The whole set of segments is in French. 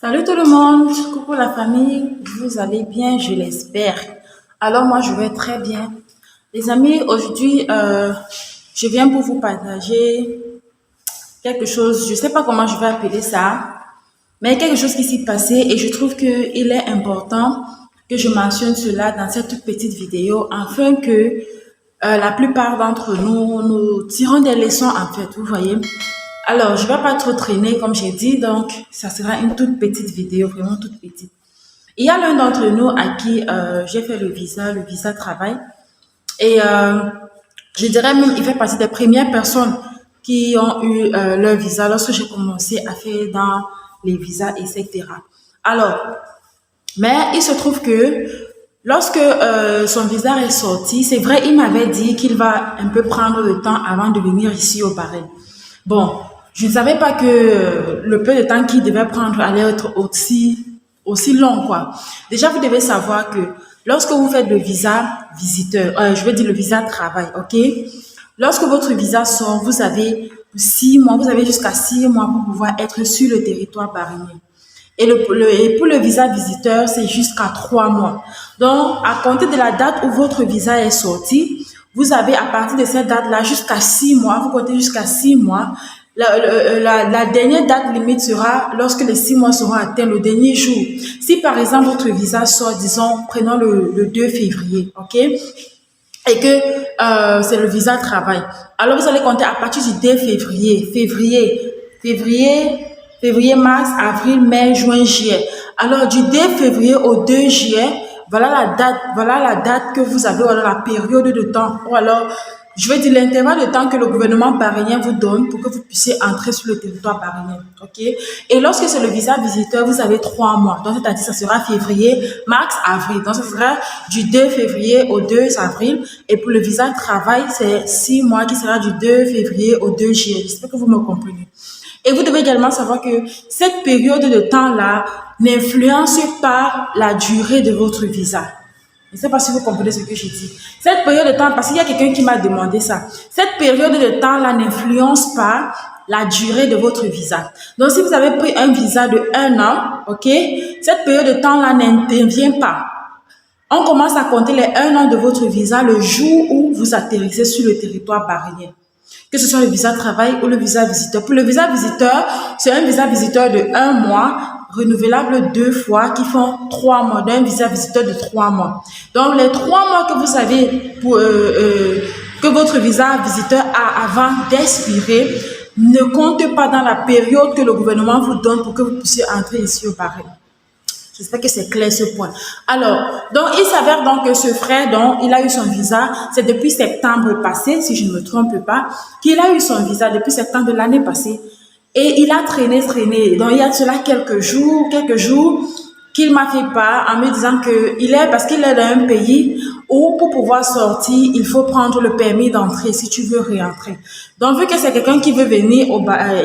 Salut tout le monde, coucou la famille, vous allez bien, je l'espère. Alors moi je vais très bien. Les amis, aujourd'hui je viens pour vous partager quelque chose, je sais pas comment je vais appeler ça, mais quelque chose qui s'est passé et je trouve qu'il est important que je mentionne cela dans cette toute petite vidéo afin que la plupart d'entre nous, nous tirons des leçons en fait, vous voyez. Alors, je ne vais pas trop traîner comme j'ai dit, donc ça sera une toute petite vidéo, vraiment toute petite. Il y a l'un d'entre nous à qui j'ai fait le visa travail. Et je dirais même, il fait partie des premières personnes qui ont eu leur visa lorsque j'ai commencé à faire dans les visas, etc. Alors, mais il se trouve que lorsque son visa est sorti, c'est vrai, il m'avait dit qu'il va un peu prendre le temps avant de venir ici au Bahreïn. Bon, je ne savais pas que le peu de temps qu'il devait prendre allait être aussi long, quoi. Déjà, vous devez savoir que lorsque vous faites le visa visiteur, je veux dire le visa travail, ok? Lorsque votre visa sort, vous avez 6 mois, vous avez jusqu'à 6 mois pour pouvoir être sur le territoire bahreïnien. Et pour le visa visiteur, c'est jusqu'à 3 mois. Donc, à compter de la date où votre visa est sorti, vous avez à partir de cette date-là jusqu'à 6 mois, vous comptez jusqu'à 6 mois. La dernière date limite sera lorsque les 6 mois seront atteints, le dernier jour. Si par exemple votre visa sort, disons, prenons le 2 février, ok? Et que c'est le visa travail. Alors vous allez compter à partir du 2 février, mars, avril, mai, juin, juillet. Alors du 2 février au 2 juillet, voilà la date que vous avez, voilà la période de temps, ou alors je vais dire l'intervalle de temps que le gouvernement bahreïnien vous donne pour que vous puissiez entrer sur le territoire bahreïnien. Ok? Et lorsque c'est le visa visiteur, vous avez 3 mois. Donc, c'est-à-dire, ça sera février, mars, avril. Donc, ça sera du 2 février au 2 avril. Et pour le visa travail, c'est 6 mois qui sera du 2 février au 2 juillet. J'espère que vous me comprenez. Et vous devez également savoir que cette période de temps-là n'influence pas la durée de votre visa. Je ne sais pas si vous comprenez ce que je dis. Cette période de temps, parce qu'il y a quelqu'un qui m'a demandé ça. Cette période de temps-là n'influence pas la durée de votre visa. Donc, si vous avez pris un visa de 1 an, ok, cette période de temps-là n'intervient pas. On commence à compter les 1 an de votre visa le jour où vous atterrissez sur le territoire bahreïnien. Que ce soit le visa travail ou le visa visiteur. Pour le visa visiteur, c'est un visa visiteur de 1 mois, renouvelable 2 fois, qui font 3 mois, d'un visa visiteur de 3 mois. Donc, les 3 mois que vous avez que votre visa visiteur a avant d'expirer ne comptent pas dans la période que le gouvernement vous donne pour que vous puissiez entrer ici au Bahreïn. J'espère que c'est clair ce point. Alors, donc il s'avère donc que ce frère, donc il a eu son visa, c'est depuis septembre passé, si je ne me trompe pas, qu'il a eu son visa depuis septembre de l'année passée. Et il a traîné. Donc il y a cela quelques jours qu'il m'a fait part en me disant parce qu'il est dans un pays où pour pouvoir sortir, il faut prendre le permis d'entrée si tu veux réentrer. Donc vu que c'est quelqu'un qui veut venir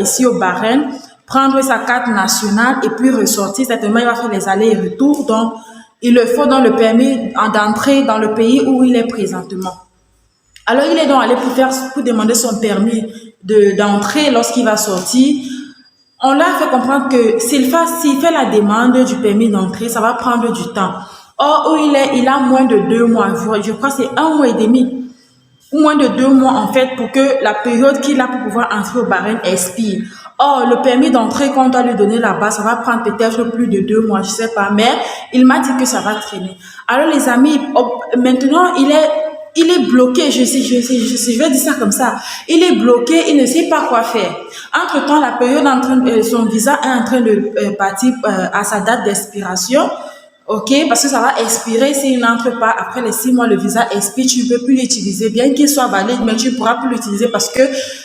ici au Bahreïn, prendre sa carte nationale et puis ressortir, certainement il va faire les allers et retours, donc il le faut dans le permis d'entrer dans le pays où il est présentement. Alors il est donc allé pour demander son permis d'entrée lorsqu'il va sortir. On l'a fait comprendre que s'il fait la demande du permis d'entrée, ça va prendre du temps. Or, où il a moins de 2 mois. Je crois que c'est 1 mois et demi. Ou moins de 2 mois, en fait, pour que la période qu'il a pour pouvoir entrer au Bahreïn expire. Or, le permis d'entrée qu'on doit lui donner là-bas, ça va prendre peut-être plus de 2 mois, je sais pas. Mais il m'a dit que ça va traîner. Alors, les amis, maintenant, il est bloqué, je vais dire ça comme ça. Il est bloqué, il ne sait pas quoi faire. Entre-temps, la période son visa est en train de partir à sa date d'expiration. Ok, parce que ça va expirer s'il n'entre pas après les 6 mois, le visa expire, tu ne peux plus l'utiliser, bien qu'il soit valide, mais tu ne pourras plus l'utiliser parce que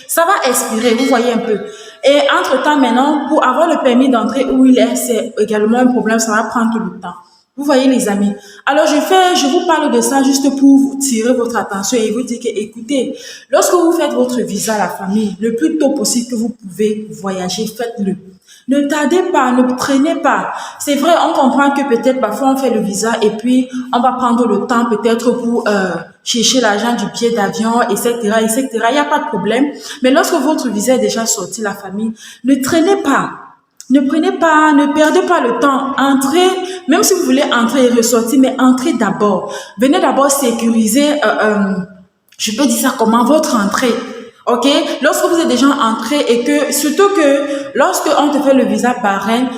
ça va expirer, vous voyez un peu. Et entre-temps, maintenant, pour avoir le permis d'entrée où il est, c'est également un problème, ça va prendre tout le temps. Vous voyez les amis. Alors je vous parle de ça juste pour vous tirer votre attention et vous dire que écoutez, lorsque vous faites votre visa à la famille, le plus tôt possible que vous pouvez voyager, faites-le. Ne tardez pas, ne traînez pas. C'est vrai, on comprend que peut-être parfois on fait le visa et puis on va prendre le temps peut-être pour chercher l'argent du billet d'avion, etc., etc. Il n'y a pas de problème. Mais lorsque votre visa est déjà sorti, la famille, ne traînez pas. Ne perdez pas le temps. Entrez, même si vous voulez entrer et ressortir, mais entrez d'abord. Venez d'abord sécuriser, je peux dire ça comment, votre entrée. Ok? Lorsque vous êtes déjà entré et que, surtout que lorsque on te fait le visa Bahreïn,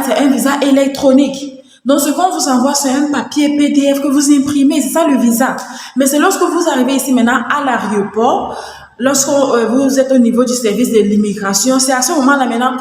c'est un visa électronique. Donc, ce qu'on vous envoie, c'est un papier PDF que vous imprimez, c'est ça le visa. Mais c'est lorsque vous arrivez ici maintenant à l'aéroport, lorsque vous êtes au niveau du service de l'immigration, c'est à ce moment-là maintenant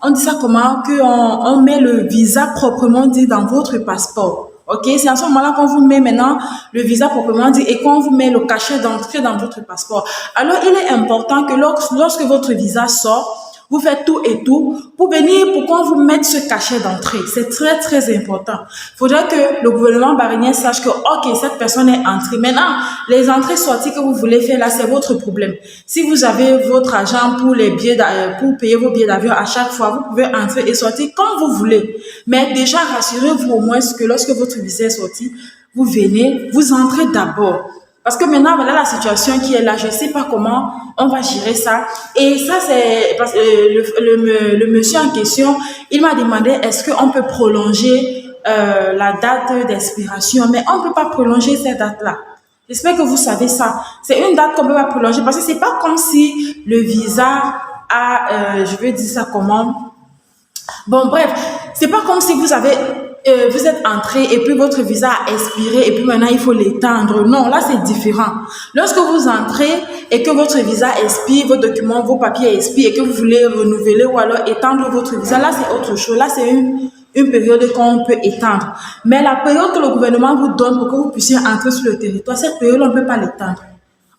on dit ça comment, on met le visa proprement dit dans votre passeport. Ok, c'est à ce moment-là qu'on vous met maintenant le visa proprement dit et qu'on vous met le cachet d'entrée dans votre passeport. Alors, il est important que lorsque votre visa sort, vous faites tout et tout pour venir, pour qu'on vous mette ce cachet d'entrée. C'est très, très important. Il faudrait que le gouvernement bahreïnien sache que, ok, cette personne est entrée. Maintenant, les entrées-sorties que vous voulez faire là, c'est votre problème. Si vous avez votre argent pour les billets, pour payer vos billets d'avion à chaque fois, vous pouvez entrer et sortir comme vous voulez. Mais déjà, rassurez-vous au moins que lorsque votre visa est sorti, vous venez, vous entrez d'abord. Parce que maintenant, voilà la situation qui est là. Je ne sais pas comment on va gérer ça. Et ça, c'est parce que le monsieur en question, il m'a demandé est-ce qu'on peut prolonger la date d'expiration. Mais on ne peut pas prolonger cette date-là. J'espère que vous savez ça. C'est une date qu'on ne peut pas prolonger parce que c'est pas comme si le visa a, je veux dire ça comment. Bon, bref, c'est pas comme si vous êtes entré et puis votre visa a expiré et puis maintenant il faut l'étendre. Non, là c'est différent. Lorsque vous entrez et que votre visa expire, vos documents, vos papiers expirent et que vous voulez renouveler ou alors étendre votre visa, là c'est autre chose. Là c'est une période qu'on peut étendre. Mais la période que le gouvernement vous donne pour que vous puissiez entrer sur le territoire, cette période on ne peut pas l'étendre.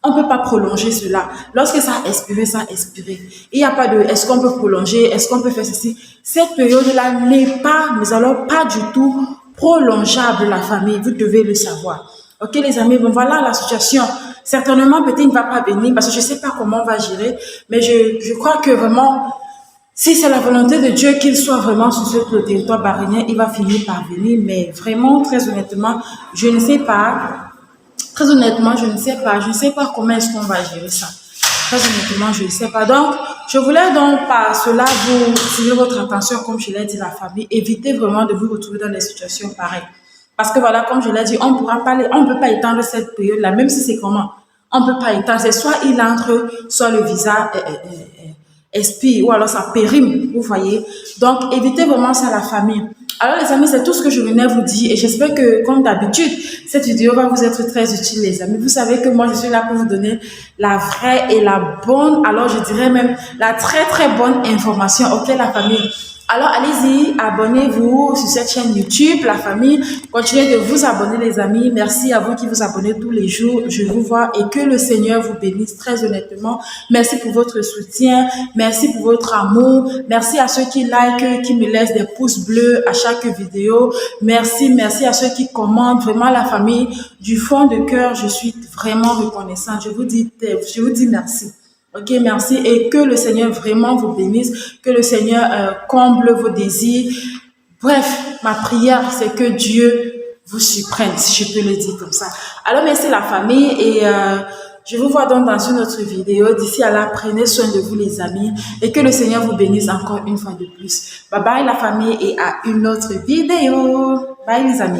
On ne peut pas prolonger cela. Lorsque ça a expiré, ça a expiré. Il n'y a pas de est-ce qu'on peut prolonger, est-ce qu'on peut faire ceci. Cette période-là n'est pas, mais alors pas du tout prolongeable, la famille. Vous devez le savoir. Ok, les amis, bon, voilà la situation. Certainement, peut-être il ne va pas venir parce que je ne sais pas comment on va gérer, mais je crois que vraiment, si c'est la volonté de Dieu qu'il soit vraiment sur le territoire bahreïnien, il va finir par venir. Mais vraiment, très honnêtement, je ne sais pas. Très honnêtement, je ne sais pas. Je ne sais pas comment est-ce qu'on va gérer ça. Très honnêtement, je ne sais pas. Donc, je voulais donc par cela vous attirer votre attention, comme je l'ai dit, la famille. Évitez vraiment de vous retrouver dans des situations pareilles. Parce que voilà, comme je l'ai dit, on ne peut pas étendre cette période-là, même si c'est comment. On ne peut pas étendre. C'est soit il entre, soit le visa expire, ou alors ça périme, vous voyez. Donc, évitez vraiment ça, la famille. Alors les amis, c'est tout ce que je venais vous dire et j'espère que comme d'habitude, cette vidéo va vous être très utile les amis. Vous savez que moi je suis là pour vous donner la vraie et la bonne, alors je dirais même la très très bonne information. Ok la famille? Alors allez-y, abonnez-vous sur cette chaîne YouTube, la famille. Continuez de vous abonner les amis. Merci à vous qui vous abonnez tous les jours. Je vous vois et que le Seigneur vous bénisse très honnêtement. Merci pour votre soutien. Merci pour votre amour. Merci à ceux qui like, qui me laissent des pouces bleus à chaque vidéo. Merci à ceux qui commentent. Vraiment la famille, du fond de cœur, je suis vraiment reconnaissante. Je vous dis merci. Ok, merci et que le Seigneur vraiment vous bénisse, que le Seigneur comble vos désirs. Bref, ma prière, c'est que Dieu vous surprenne, si je peux le dire comme ça. Alors, merci la famille et je vous vois donc dans une autre vidéo. D'ici à là, prenez soin de vous les amis et que le Seigneur vous bénisse encore une fois de plus. Bye bye la famille et à une autre vidéo. Bye les amis.